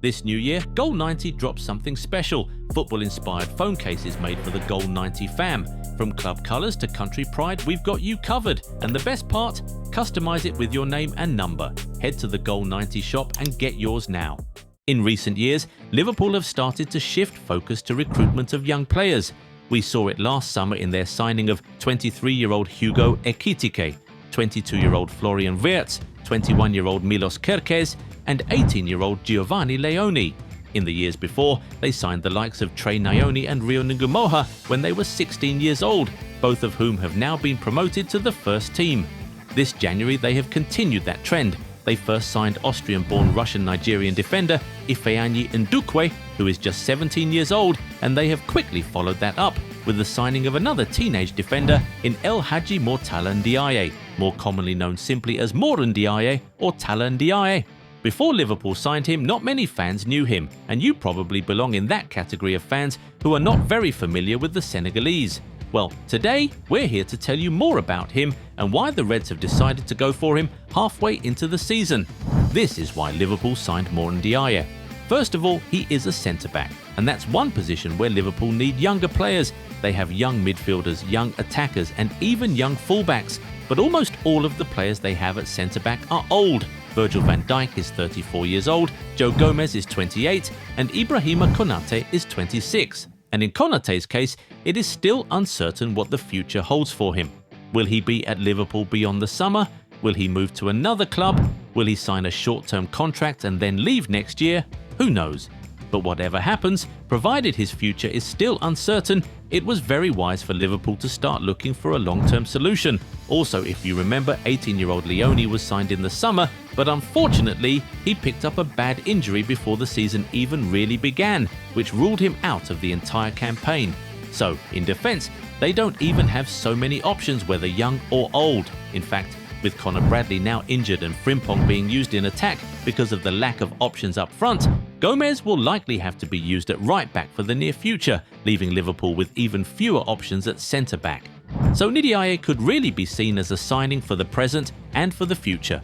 This new year, Goal 90 drops something special, football-inspired phone cases made for the Goal 90 fam. From club colours to country pride, we've got you covered. And the best part? Customise it with your name and number. Head to the Goal 90 shop and get yours now. In recent years, Liverpool have started to shift focus to recruitment of young players. We saw it last summer in their signing of 23-year-old Hugo Ekitike, 22-year-old Florian Wirtz, 21-year-old Milos Kerkez, and 18-year-old Giovanni Leoni. In the years before, they signed the likes of Trey, Nyoni and Ngumoha when they were 16 years old, both of whom have now been promoted to the first team. This January, they have continued that trend. They first signed Austrian-born Russian-Nigerian defender Giovanni Leoni, who is just 17 years old, and they have quickly followed that up with the signing of another teenage defender in Mor Ndiaye, more commonly known simply as Mor Ndiaye or Diay. Before Liverpool signed him, not many fans knew him, and you probably belong in that category of fans who are not very familiar with the Senegalese. Well, today we're here to tell you more about him and why the Reds have decided to go for him halfway into the season. This is why Liverpool signed Mor Ndiaye. First of all, he is a centre-back, and that's one position where Liverpool need younger players. They have young midfielders, young attackers, and even young fullbacks, but almost all of the players they have at centre-back are old. Virgil van Dijk is 34 years old, Joe Gomez is 28, and Ibrahima Konate is 26. And in Konate's case, it is still uncertain what the future holds for him. Will he be at Liverpool beyond the summer? Will he move to another club? Will he sign a short-term contract and then leave next year? Who knows? But whatever happens, provided his future is still uncertain, it was very wise for Liverpool to start looking for a long-term solution. Also, if you remember, 18-year-old Leoni was signed in the summer, but unfortunately, he picked up a bad injury before the season even really began, which ruled him out of the entire campaign. So, in defence, they don't even have so many options whether young or old. In fact, with Conor Bradley now injured and Frimpong being used in attack because of the lack of options up front, Gomez will likely have to be used at right-back for the near future, leaving Liverpool with even fewer options at centre-back. So Ndiaye could really be seen as a signing for the present and for the future.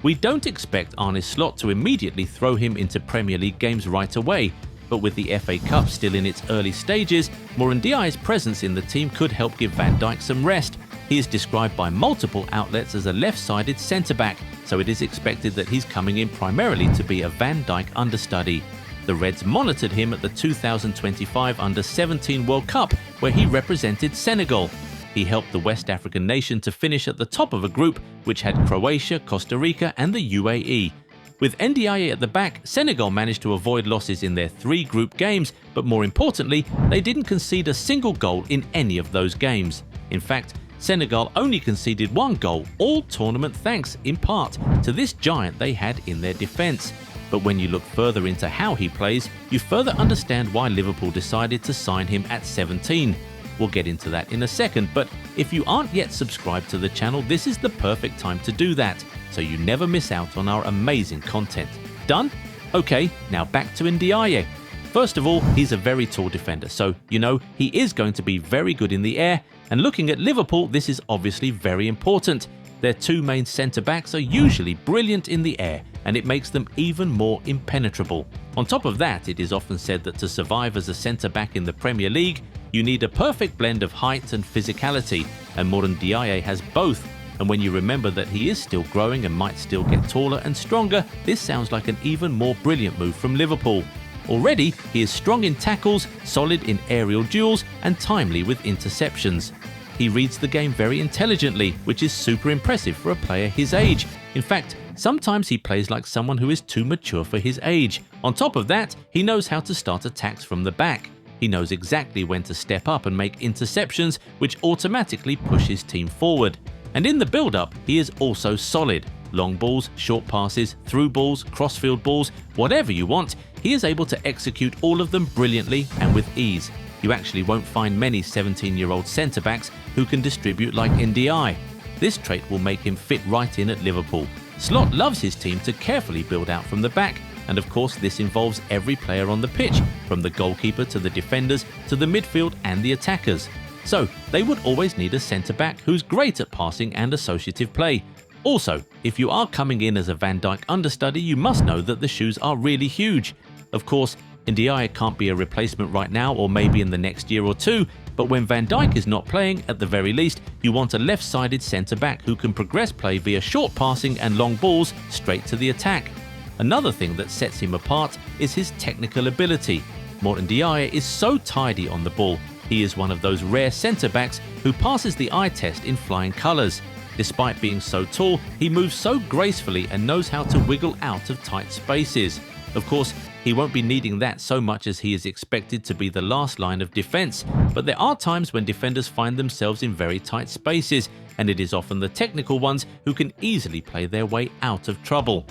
We don't expect Arne Slot to immediately throw him into Premier League games right away, but with the FA Cup still in its early stages, Mor Ndiaye's presence in the team could help give Van Dijk some rest. He is described by multiple outlets as a left-sided centre-back, so it is expected that he's coming in primarily to be a Van Dijk understudy. The Reds monitored him at the 2025 Under-17 World Cup, where he represented Senegal. He helped the West African nation to finish at the top of a group which had Croatia, Costa Rica and the UAE. With Ndiaye at the back, Senegal managed to avoid losses in their 3 group games, but more importantly, they didn't concede a single goal in any of those games. In fact, Senegal only conceded 1 goal all tournament thanks, in part, to this giant they had in their defence. But when you look further into how he plays, you further understand why Liverpool decided to sign him at 17. We'll get into that in a second, but if you aren't yet subscribed to the channel, this is the perfect time to do that, so you never miss out on our amazing content. Done? Okay, now back to Ndiaye. First of all, he's a very tall defender, so, he is going to be very good in the air, and looking at Liverpool, this is obviously very important. Their 2 main centre-backs are usually brilliant in the air, and it makes them even more impenetrable. On top of that, it is often said that to survive as a centre-back in the Premier League, you need a perfect blend of height and physicality, and Mor Ndiaye has both. And when you remember that he is still growing and might still get taller and stronger, this sounds like an even more brilliant move from Liverpool. Already, he is strong in tackles, solid in aerial duels, and timely with interceptions. He reads the game very intelligently, which is super impressive for a player his age. In fact, sometimes he plays like someone who is too mature for his age. On top of that, he knows how to start attacks from the back. He knows exactly when to step up and make interceptions, which automatically push his team forward. And in the build-up, he is also solid. Long balls, short passes, through balls, crossfield balls, whatever you want, he is able to execute all of them brilliantly and with ease. You actually won't find many 17-year-old centre-backs who can distribute like Ndiaye. This trait will make him fit right in at Liverpool. Slot loves his team to carefully build out from the back, and of course this involves every player on the pitch, from the goalkeeper to the defenders to the midfield and the attackers. So they would always need a centre-back who's great at passing and associative play. Also, if you are coming in as a Van Dijk understudy, you must know that the shoes are really huge. Of course, Ndiaye can't be a replacement right now or maybe in the next year or two, but when Van Dijk is not playing, at the very least, you want a left-sided centre-back who can progress play via short passing and long balls straight to the attack. Another thing that sets him apart is his technical ability. Mor Ndiaye is so tidy on the ball. He is one of those rare centre-backs who passes the eye test in flying colours. Despite being so tall, he moves so gracefully and knows how to wiggle out of tight spaces. Of course, he won't be needing that so much as he is expected to be the last line of defence, but there are times when defenders find themselves in very tight spaces, and it is often the technical ones who can easily play their way out of trouble.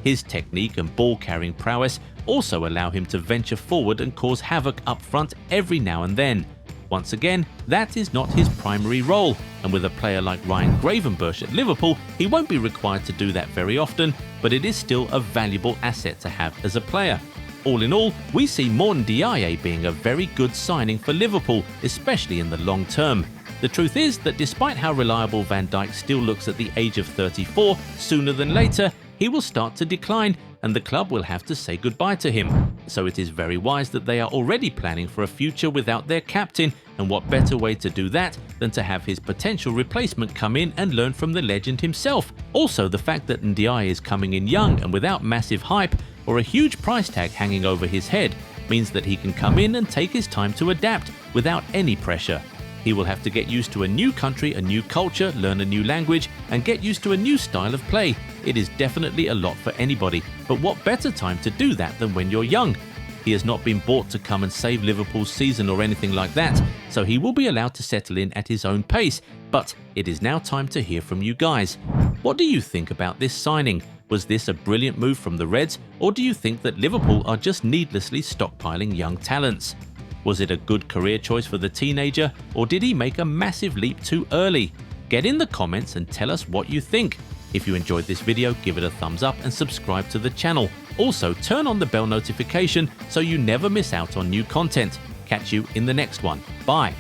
His technique and ball-carrying prowess also allow him to venture forward and cause havoc up front every now and then. Once again, that is not his primary role, and with a player like Ryan Gravenberch at Liverpool, he won't be required to do that very often, but it is still a valuable asset to have as a player. All in all, we see Mor Ndiaye being a very good signing for Liverpool, especially in the long term. The truth is that despite how reliable Van Dijk still looks at the age of 34, sooner than later, he will start to decline and the club will have to say goodbye to him. So it is very wise that they are already planning for a future without their captain, and what better way to do that than to have his potential replacement come in and learn from the legend himself. Also, the fact that Ndiaye is coming in young and without massive hype or a huge price tag hanging over his head means that he can come in and take his time to adapt without any pressure. He will have to get used to a new country, a new culture, learn a new language, and get used to a new style of play. It is definitely a lot for anybody, but what better time to do that than when you're young? He has not been bought to come and save Liverpool's season or anything like that, so he will be allowed to settle in at his own pace, but it is now time to hear from you guys. What do you think about this signing? Was this a brilliant move from the Reds, or do you think that Liverpool are just needlessly stockpiling young talents? Was it a good career choice for the teenager, or did he make a massive leap too early? Get in the comments and tell us what you think. If you enjoyed this video, give it a thumbs up and subscribe to the channel. Also, turn on the bell notification so you never miss out on new content. Catch you in the next one. Bye.